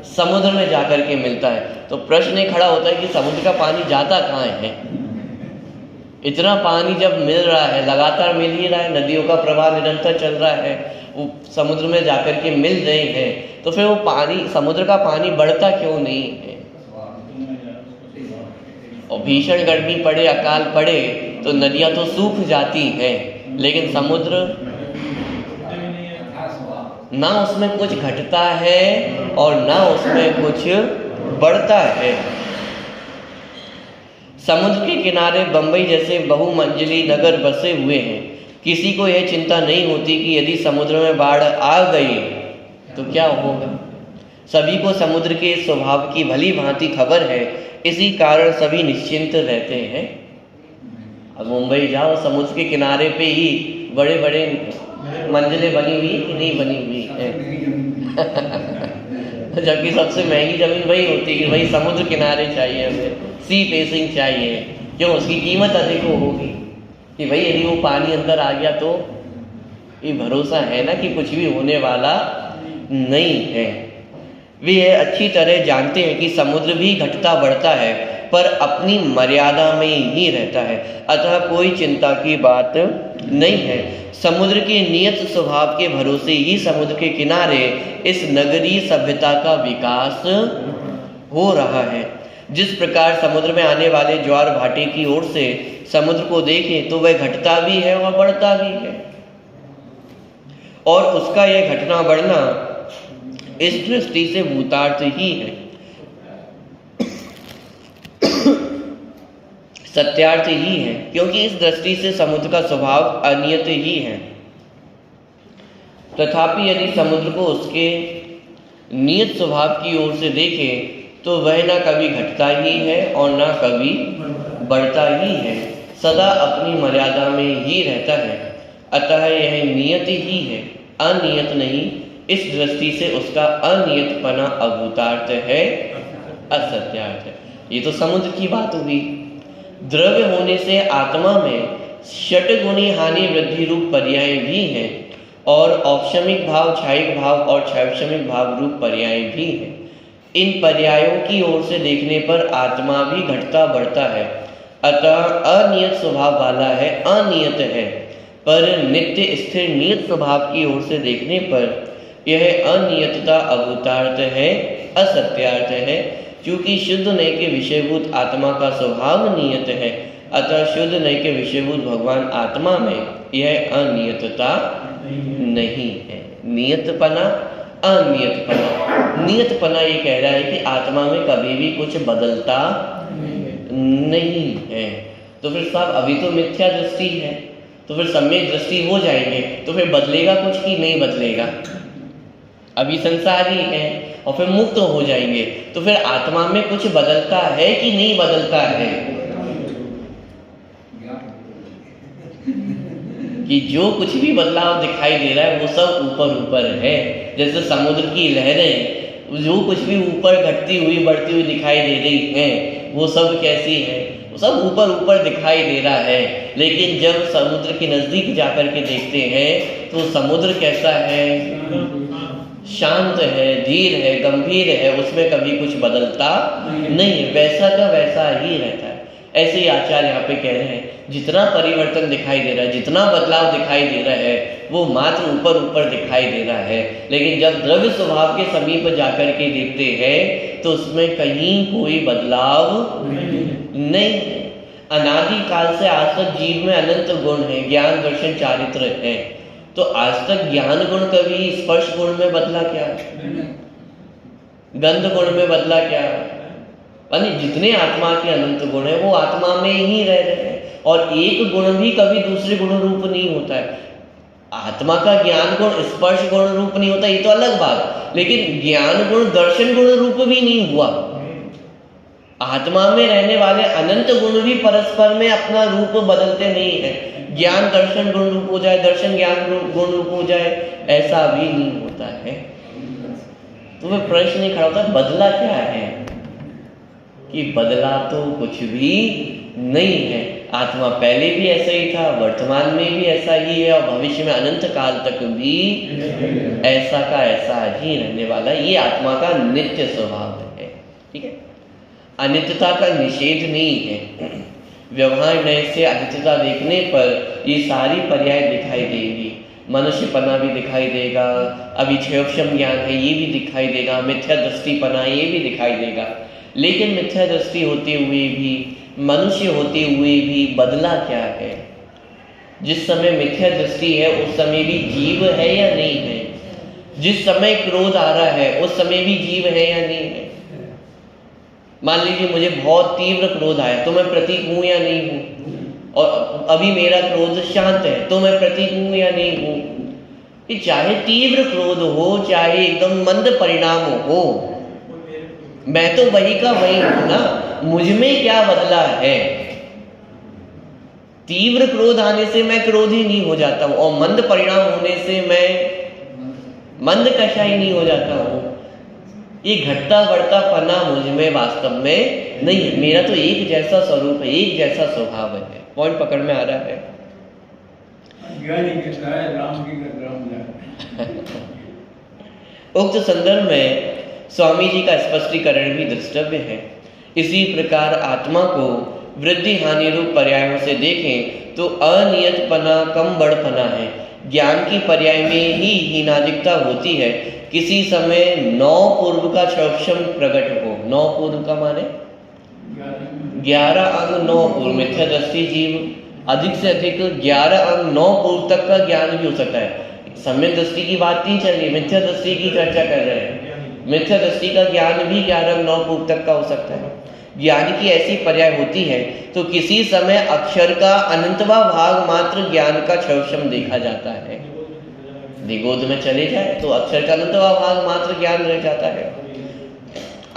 समुद्र में जाकर के मिलता है। तो प्रश्न ये खड़ा होता है कि समुद्र का पानी जाता कहाँ है? इतना पानी जब मिल रहा है, लगातार मिल ही रहा है, नदियों का प्रवाह निरंतर चल रहा है, वो समुद्र में जाकर के मिल रहे हैं, तो फिर वो पानी, समुद्र का पानी बढ़ता क्यों नहीं है? और भीषण गर्मी पड़े, अकाल पड़े तो नदियां तो सूख जाती हैं, लेकिन समुद्र ना उसमें कुछ घटता है और ना उसमें कुछ बढ़ता है। समुद्र के किनारे बंबई जैसे बहुमंजिली नगर बसे हुए हैं। किसी को यह चिंता नहीं होती कि यदि समुद्र में बाढ़ आ गई तो क्या होगा। सभी को समुद्र के स्वभाव की भली भांति खबर है, इसी कारण सभी निश्चिंत रहते हैं। अब मुंबई जाओ, समुद्र के किनारे पे ही बड़े बड़े मंजिलें बनी हुई कि नहीं बनी हुई है? जबकि सबसे महंगी जमीन वही होती है कि भाई समुद्र किनारे चाहिए, हमें सी फेसिंग चाहिए। क्यों? उसकी कीमत अधिक होगी कि भाई यदि वो पानी अंदर आ गया तो ये भरोसा है ना कि कुछ भी होने वाला नहीं है। वे अच्छी तरह जानते हैं कि समुद्र भी घटता बढ़ता है, पर अपनी मर्यादा में ही रहता है, अतः कोई चिंता की बात नहीं है। समुद्र के नियत स्वभाव के भरोसे ही समुद्र के किनारे इस नगरीय सभ्यता का विकास हो रहा है। जिस प्रकार समुद्र में आने वाले ज्वार भाटे की ओर से समुद्र को देखें तो वह घटता भी है और बढ़ता भी है, और उसका यह घटना बढ़ना इस दृष्टि से भूतार्थ ही है, सत्यार्थ ही है, क्योंकि इस दृष्टि से समुद्र का स्वभाव अनियत ही है। तथापि यदि समुद्र को उसके नियत स्वभाव की ओर से देखें तो वह ना कभी घटता ही है और ना कभी बढ़ता ही है, सदा अपनी मर्यादा में ही रहता है। अतः यह नियत ही है, अनियत नहीं। इस दृष्टि से उसका अनियतपना अभूतार्थ है, असत्यार्थ है। ये तो समुद्र की बात हुई। द्रव्य होने से आत्मा में षटगुणी हानि वृद्धि रूप पर्याय भी हैं, और औपशमिक भाव, क्षयिक भाव और क्षयक्षमिक भाव रूप पर्याय भी हैं। इन पर्यायों की ओर से देखने पर आत्मा भी घटता बढ़ता है, अतः अनियत स्वभाव वाला है, अनियत है। पर नित्य स्थिर नियत स्वभाव की ओर से देखने पर यह अनियतता अभूतार्थ है, असत्यार्थ है। क्योंकि शुद्ध नय के विषयभूत आत्मा का स्वभाव नियत है, अतः शुद्ध नय के विषयभूत भगवान आत्मा में यह अनियतता नहीं है। नियतपना, अनियतपना। नियतपना ये कह रहा है कि आत्मा में कभी भी कुछ बदलता नहीं है। तो फिर साहब अभी तो मिथ्या दृष्टि है, तो फिर सम्यक दृष्टि हो जाएंगे तो फिर बदलेगा कुछ कि नहीं बदलेगा? अभी संसारी है और फिर मुक्त हो जाएंगे तो फिर आत्मा में कुछ बदलता है कि नहीं बदलता है? कि जो कुछ भी बदलाव दिखाई दे रहा है वो सब ऊपर ऊपर है। जैसे समुद्र की लहरें जो कुछ भी ऊपर घटती हुई बढ़ती हुई दिखाई दे रही हैं, वो सब कैसी है? वो सब ऊपर ऊपर दिखाई दे रहा है। लेकिन जब समुद्र के नजदीक जाकर के देखते हैं तो समुद्र कैसा है? शांत है, धीर है, गंभीर है, उसमें कभी कुछ बदलता नहीं, वैसा का वैसा ही रहता है। ऐसे ही आचार्य यहाँ पे कह रहे हैं जितना परिवर्तन दिखाई दे रहा है, जितना बदलाव दिखाई दे रहा है वो मात्र ऊपर ऊपर दिखाई दे रहा है। लेकिन जब द्रव्य स्वभाव के समीप जाकर के देखते हैं तो उसमें कहीं कोई बदलाव नहीं है। अनादि काल से आज तक जीव में अनंत गुण है, ज्ञान दर्शन चारित्र है। तो आज तक ज्ञान गुण कभी स्पर्श गुण में बदला क्या? गंध गुण में बदला क्या? यानी जितने आत्मा के अनंत गुण है वो आत्मा में ही रह रहे हैं, और एक गुण भी कभी दूसरे गुण रूप नहीं होता है। आत्मा का ज्ञान गुण स्पर्श गुण रूप नहीं होता, ये तो अलग बात, लेकिन ज्ञान गुण दर्शन गुण रूप भी नहीं हुआ। आत्मा में रहने वाले अनंत गुण भी परस्पर में अपना रूप बदलते नहीं है। ज्ञान दर्शन गुण रूप हो जाए, दर्शन ज्ञान गुण रूप हो जाए, ऐसा भी नहीं होता है। तो वह प्रश्न नहीं खड़ा होता बदला क्या है? कि बदला तो कुछ भी नहीं है। आत्मा पहले भी ऐसा ही था, वर्तमान में भी ऐसा ही है, और भविष्य में अनंत काल तक भी ऐसा का ऐसा ही रहने वाला। ये आत्मा का नित्य स्वभाव है। ठीक है, अनित्यता का निषेध नहीं है। व्यवहार नय से अनित्यता देखने पर ये सारी पर्याय दिखाई देंगी। मनुष्यपना भी दिखाई देगा, अभी क्षयोक्षम ज्ञान है ये भी दिखाई देगा, मिथ्या दृष्टिपना ये भी दिखाई देगा। लेकिन मिथ्या दृष्टि होते हुए भी, मनुष्य होते हुए भी बदला क्या है? जिस समय मिथ्या दृष्टि है उस समय भी जीव है या नहीं है? जिस समय क्रोध आ रहा है उस समय भी जीव है या नहीं है? मान लीजिए मुझे बहुत तीव्र क्रोध आया तो मैं प्रतीक हूं या नहीं हूं? और अभी मेरा क्रोध शांत है तो मैं प्रतीक हूं या नहीं हूं? कि चाहे तीव्र क्रोध हो, चाहे एकदम मंद परिणाम हो, मैं तो वही का वही हूं ना। मुझ में क्या बदला है? तीव्र क्रोध आने से मैं क्रोधी नहीं हो जाता हूं, और मंद परिणाम होने से मैं मंद कषाय नहीं हो जाता हूं। ये घटता बढ़ता पना मुझ में वास्तव में नहीं है। मेरा तो एक जैसा स्वरूप है, एक जैसा स्वभाव है। पॉइंट पकड़ में आ रहा है? उक्त संदर्भ में स्वामी जी का स्पष्टीकरण भी द्रष्टव्य है। इसी प्रकार आत्मा को वृद्धि हानि रूप पर्यायों से देखें तो अनियतपना कम बड़पना है। ज्ञान की पर्याय में ही हीनादिकता होती है। किसी समय नौ पूर्व का क्षयोक्षम प्रकट हो। नौ पूर्व का माने 11 अंग 9 पूर्व मिथ्या दृष्टि जीव, अधिक से अधिक 11 अंग 9 पूर्व तक का ज्ञान भी हो सकता है। सम्यक दृष्टि की बात नहीं चल रही, मिथ्या दृष्टि की चर्चा कर रहे हैं। मिथ्या दृष्टि का ज्ञान भी 11 अंग 9 पूर्व तक का हो सकता है। ज्ञान की ऐसी पर्याय होती है तो किसी समय अक्षर का अनंतवा भाग मात्र ज्ञान का क्षरक्षम देखा जाता है। निगोद में चले जाए तो अक्षर का अनंतवा भाग मात्र ज्ञान रह जाता है।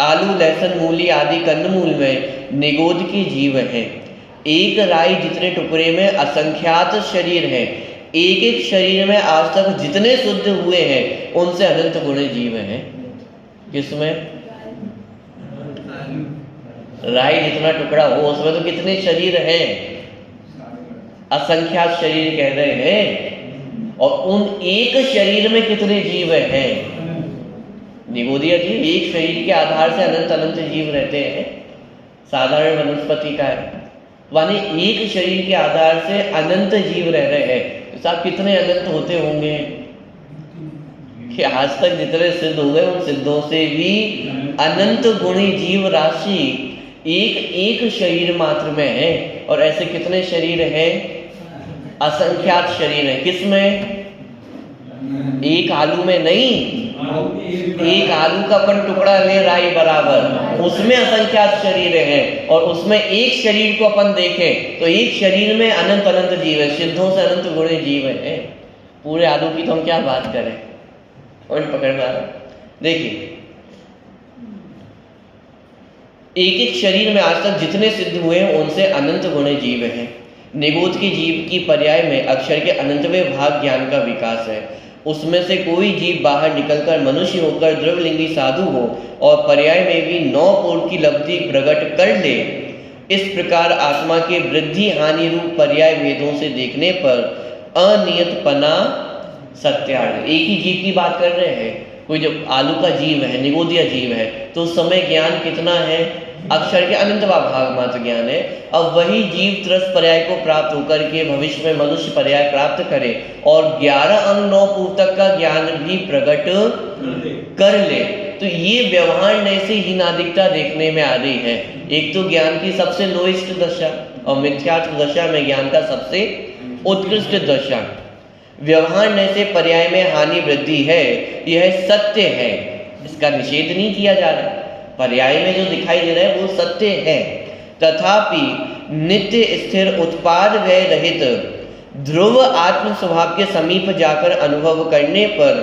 आलू, लहसुन, मूली आदि कंदमूल में निगोद के जीव हैं। एक राई जितने टुकड़े में असंख्यात शरीर हैं। एक एक शरीर में आज तक जितने शुद्ध हुए हैं उनसे अनंत गुणे जीव हैं। किसमें? राई जितना टुकड़ा हो उसमें तो कितने शरीर हैं? असंख्यात शरीर कह रहे हैं। और उन एक शरीर में कितने जीव हैं? निगोदिया जी, एक शरीर के आधार से अनंत अनंत जीव रहते हैं। साधारण वनस्पति का है, माने एक शरीर के आधार से अनंत जीव रह रहे हैं। तो साहब कितने अनंत होते होंगे कि आज तक जितने सिद्ध हुए उन सिद्धों से भी अनंत गुणी जीव राशि एक एक शरीर मात्र में है। और ऐसे कितने शरीर हैं? असंख्यात शरीर है। किसमें? एक आलू में नहीं, एक आलू का अपन टुकड़ा ले राई बराबर, उसमें असंख्यात शरीर है। और उसमें एक शरीर को अपन देखें तो एक शरीर में अनंत अनंत जीव है, सिद्धों से अनंत गुणे जीव है। पूरे आलू की तो हम क्या बात करें। और पकड़ में आ रहा, देखिए एक एक शरीर में आज तक जितने सिद्ध हुए हैं उनसे अनंत गुणे जीव हैं। निगोद के जीव की पर्याय में अक्षर के अनंतवें भाग ज्ञान का विकास है। उसमें से कोई जीव बाहर निकलकर मनुष्य होकर द्रव्यलिंगी साधु हो और पर्याय में भी 9 पूर्व की लब्धि प्रकट कर ले। इस प्रकार आत्मा के वृद्धि हानि रूप पर्याय भेदों से देखने पर अनियतपना सत्यार्थ। एक ही जीव की बात कर रहे हैं। कोई जब आलू का जीव है, निगोदिया जीव है, तो उस समय ज्ञान कितना है? अक्षर के अनंतवा भाग मात्र ज्ञान है। अब वही जीव त्रस पर्याय को प्राप्त होकर के भविष्य में मनुष्य पर्याय प्राप्त करे और 11 अंग 9 पूर्व तक का ज्ञान भी प्रकट कर ले, तो ये व्यवहार नए से हीनादिकता देखने में आ रही है। एक तो ज्ञान की सबसे लोएस्ट दशा और मिथ्यात्व दशा में ज्ञान का सबसे उत्कृष्ट दशा। व्यवहार नए से पर्याय में हानि वृद्धि है, यह सत्य है, इसका निषेध नहीं किया जा रहा। पर्याय में जो दिखाई दे रहा है वो सत्य है। तथापि नित्य स्थिर उत्पाद व्यय रहित ध्रुव आत्म स्वभाव के समीप जाकर अनुभव करने पर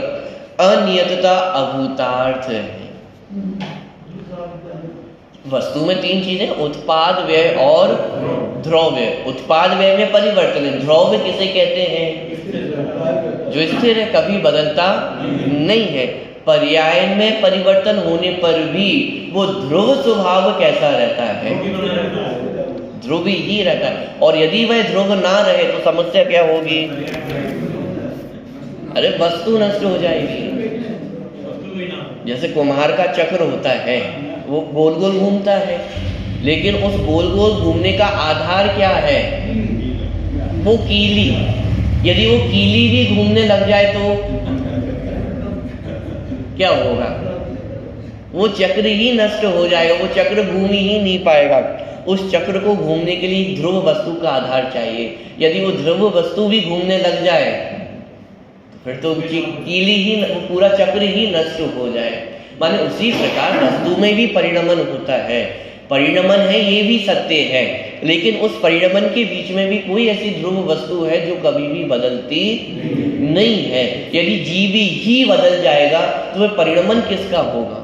अनियतता अभूतार्थ है। वस्तु में 3 चीजें, उत्पाद व्यय और ध्रुव्य। उत्पाद व्यय में परिवर्तन है। ध्रुव्य किसे कहते हैं? जो स्थिर है, कभी बदलता नहीं है। पर्याय में परिवर्तन होने पर भी वो ध्रुव स्वभाव कैसा रहता है? ध्रुव ही रहता है। और यदि वह ध्रुव ना रहे तो समस्या क्या होगी? अरे वस्तु नष्ट हो जाएगी। जैसे कुम्हार का चक्र होता है, वो गोल गोल घूमता है, लेकिन उस गोल गोल घूमने का आधार क्या है? वो कीली। यदि वो कीली भी घूमने लग जाए तो क्या होगा? वो चक्र ही नष्ट हो जाएगा, वो चक्र घूम ही नहीं पाएगा। उस चक्र को घूमने के लिए ध्रुव वस्तु का आधार चाहिए। यदि वो ध्रुव वस्तु भी घूमने लग जाए फिर तो कीली ही, पूरा चक्र ही नष्ट हो जाए। माने उसी प्रकार वस्तु में भी परिणमन होता है। परिणमन है, ये भी सत्य है, लेकिन उस परिणमन के बीच में भी कोई ऐसी ध्रुव वस्तु है जो कभी भी बदलती नहीं है। यदि जीव ही बदल जाएगा तो वह परिणमन किसका होगा?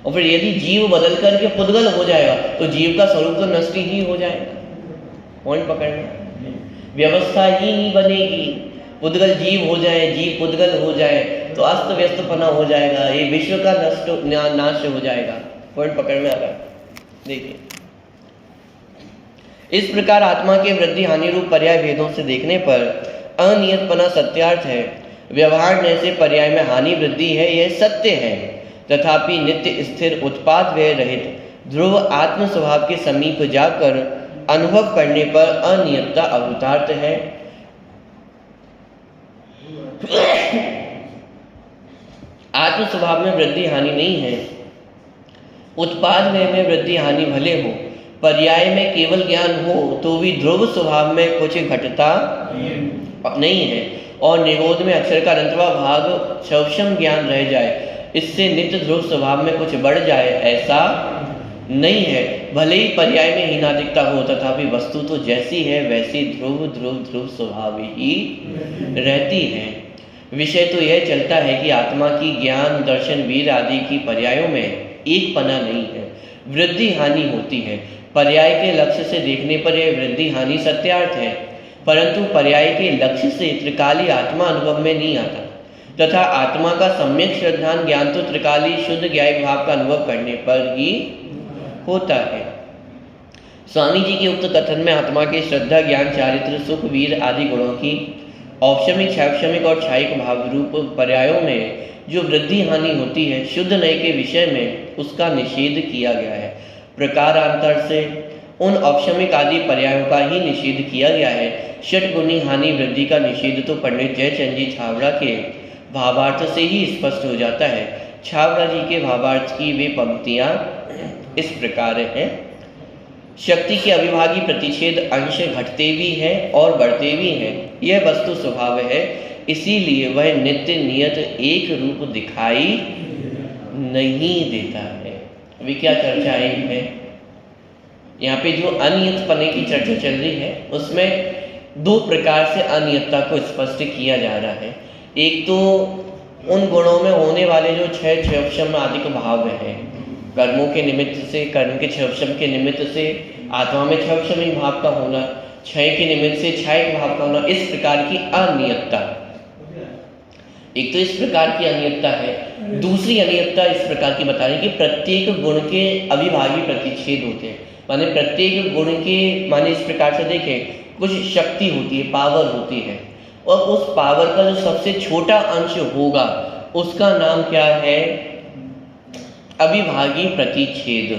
और फिर यदि जीव बदल करके पुद्गल हो जाएगा तो जीव का स्वरूप तो नष्ट ही हो जाएगा। पॉइंट पकड़ना। व्यवस्था ही नहीं बनेगी। पुद्गल जीव हो जाए, जीव पुद्गल हो जाए तो अस्त व्यस्तपना हो जाएगा, ये विश्व का नाश हो जाएगा। पॉइंट पकड़ में आ रहा है। देखिए, इस प्रकार आत्मा के वृद्धि हानि रूप पर्याय भेदों से देखने पर अनियतपना सत्यार्थ है। व्यवहार में से पर्याय में हानि वृद्धि है, यह सत्य है। तथापि नित्य स्थिर उत्पाद व्यय रहित ध्रुव आत्म स्वभाव के समीप जाकर अनुभव करने पर अनियतता अभूतार्थ है। आत्म स्वभाव में वृद्धि हानि नहीं है। उत्पाद व्यय में वृद्धि हानि भले हो, पर्याय में केवल ज्ञान हो तो भी ध्रुव स्वभाव में कुछ घटता नहीं है, और निरोध में अक्षर का अंतवा भाग सवक्षम ज्ञान रह जाए, इससे नित्य ध्रुव स्वभाव में कुछ बढ़ जाए, ऐसा नहीं है। भले ही पर्याय में हीनादिकता हो, तथापि वस्तु तो जैसी है वैसी ध्रुव ध्रुव ध्रुव स्वभाव ही रहती है। विषय तो यह चलता है कि आत्मा की ज्ञान दर्शन वीर आदि की पर्यायों में एक पना नहीं है, वृद्धि हानि होती है। पर्याय के लक्ष्य से देखने पर यह वृद्धि हानि सत्यार्थ है, परंतु पर्याय के लक्ष्य से त्रिकाली आत्मा अनुभव में नहीं आता, तथा आत्मा का सम्यक श्रद्धान ज्ञान तो त्रिकाली शुद्ध ज्ञायक भाव का अनुभव करने पर ही होता है। स्वामी जी के उक्त कथन में आत्मा के श्रद्धा ज्ञान चारित्र सुख वीर आदि गुणों की औपशमिक शैक्षमिक और क्षायिक भाव रूप पर्यायों में जो वृद्धि हानि होती है, शुद्ध नय के विषय में उसका निषेध किया गया है। प्रकारांतर से उन औपशमिक आदि पर्यायों का ही निषेध किया गया है। षटगुणी हानि वृद्धि का निषेध तो पंडित जयचंद जी छाबड़ा के भावार्थ से ही स्पष्ट हो जाता है। छाबड़ा जी के भावार्थ की वे पंक्तियां इस प्रकार हैं। शक्ति के अविभागी प्रतिषेध अंश घटते भी हैं और बढ़ते भी हैं, यह वस्तु स्वभाव है, इसीलिए वह नित्य नियत एक रूप दिखाई नहीं देता है। अभी क्या चर्चा आई है यहाँ पे, जो अनियतपने की चर्चा चल रही है उसमें दो प्रकार से अनियतता को स्पष्ट किया जा रहा है। एक तो उन गुणों में होने वाले जो छह क्षयक्षम आदि के भाव हैं, कर्मों के निमित्त से, कर्म के क्षयक्षम के निमित्त से आत्मा में क्षयक्षमी भाव का होना, क्षय के निमित्त से क्षयिक भाव का होना, इस प्रकार की अनियतता। एक तो इस प्रकार की अनियतता है। दूसरी अनियतता इस प्रकार की बता रही कि प्रत्येक गुण के अविभागी प्रतिच्छेद होते हैं, माने प्रत्येक गुण के, माने इस प्रकार से देखें, कुछ शक्ति होती है, पावर होती है, और उस पावर का जो सबसे छोटा अंश होगा उसका नाम क्या है, अविभागी प्रतिच्छेद।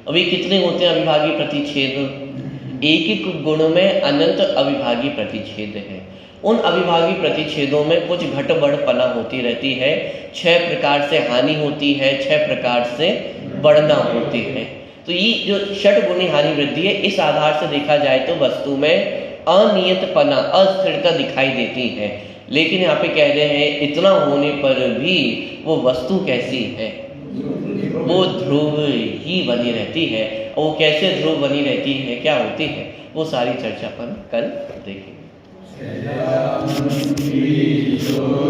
अभी कितने होते हैं अविभागी प्रतिच्छेद? एक एक गुण में अनंत अविभागी प्रतिच्छेद है। उन अविभागी प्रतिच्छेदों में कुछ घट बढ़पना होती रहती है, 6 प्रकार से हानि होती है, 6 प्रकार से बढ़ना होती है। तो ये जो षटगुणी हानि वृद्धि है, इस आधार से देखा जाए तो वस्तु में अनियतपना, अस्थिरता दिखाई देती है। लेकिन यहाँ पे कह रहे हैं इतना होने पर भी वो वस्तु कैसी है, वो ध्रुव ही बनी रहती है। और वो कैसे ध्रुव बनी रहती है, क्या होती है, वो सारी चर्चा अपन कल देखेंगे।